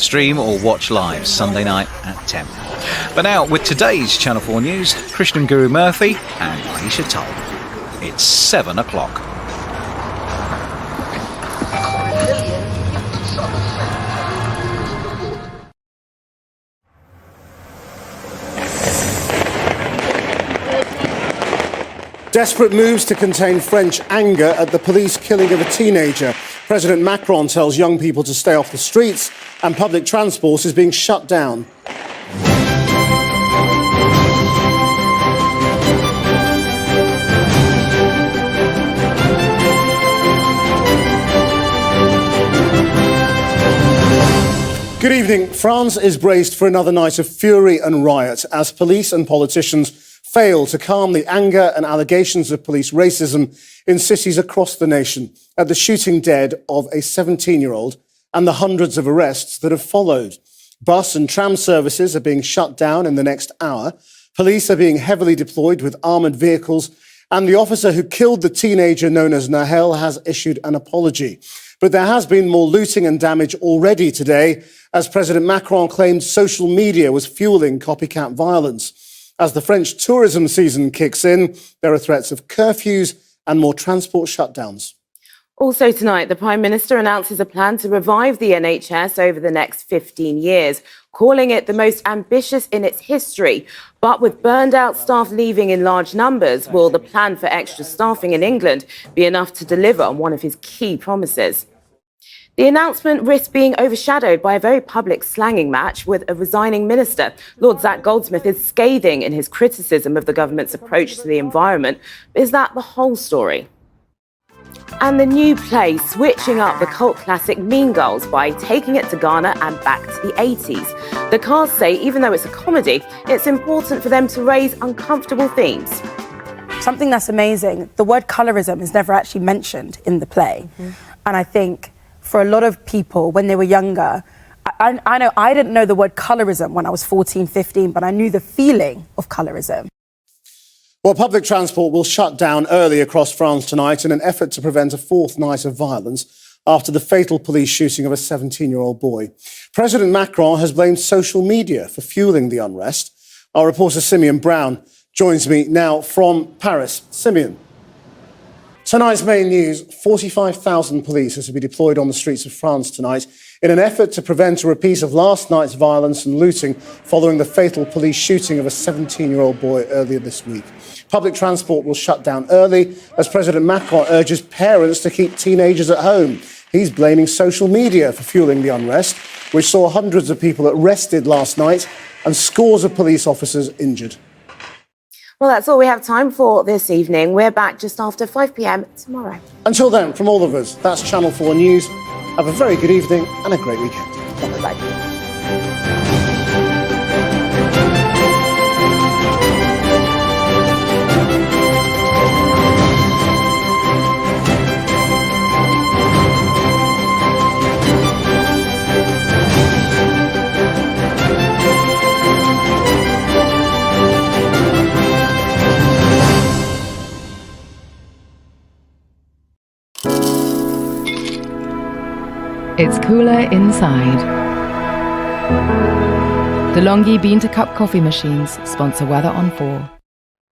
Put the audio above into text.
Stream or watch live Sunday night at 10. But now, with today's Channel 4 News, Krishnan, Guru-Murthy and Ayshah Tull. It's 7 o'clock. Desperate moves to contain French anger at the police killing of a teenager. President Macron tells young people to stay off the streets, and public transport is being shut down. Good evening. France is braced for another night of fury and riot as police and politicians fail to calm the anger and allegations of police racism in cities across the nation at the shooting dead of a 17-year-old and the hundreds of arrests that have followed. Bus and tram services are being shut down in the next hour. Police are being heavily deployed with armoured vehicles, and the officer who killed the teenager known as Nahel has issued an apology. But there has been more looting and damage already today as President Macron claimed social media was fueling copycat violence. As the French tourism season kicks in, there are threats of curfews and more transport shutdowns. Also tonight, the Prime Minister announces a plan to revive the NHS over the next 15 years, calling it the most ambitious in its history. But with burned-out staff leaving in large numbers, will the plan for extra staffing in England be enough to deliver on one of his key promises? The announcement risks being overshadowed by a very public slanging match with a resigning minister. Lord Zach Goldsmith is scathing in his criticism of the government's approach to the environment. Is that the whole story? And the new play switching up the cult classic Mean Girls by taking it to Ghana and back to the 80s. The cast say even though it's a comedy, it's important for them to raise uncomfortable themes. Something that's amazing, the word colorism is never actually mentioned in the play. And I think for a lot of people, when they were younger, I know I didn't know the word colorism when I was 14, 15, but I knew the feeling of colorism. Well, public transport will shut down early across France tonight in an effort to prevent a fourth night of violence after the fatal police shooting of a 17-year-old boy. President Macron has blamed social media for fueling the unrest. Our reporter Simeon Brown joins me now from Paris. Simeon. Tonight's main news, 45,000 police are to be deployed on the streets of France tonight in an effort to prevent a repeat of last night's violence and looting following the fatal police shooting of a 17-year-old boy earlier this week. Public transport will shut down early as President Macron urges parents to keep teenagers at home. He's blaming social media for fueling the unrest, which saw hundreds of people arrested last night and scores of police officers injured. Well, that's all we have time for this evening. We're back just after 5 p.m. tomorrow. Until then, from all of us, that's Channel 4 News. Have a very good evening and a great weekend. Bye-bye. It's cooler inside. The Longi Bean to Cup coffee machines sponsor Weather on 4.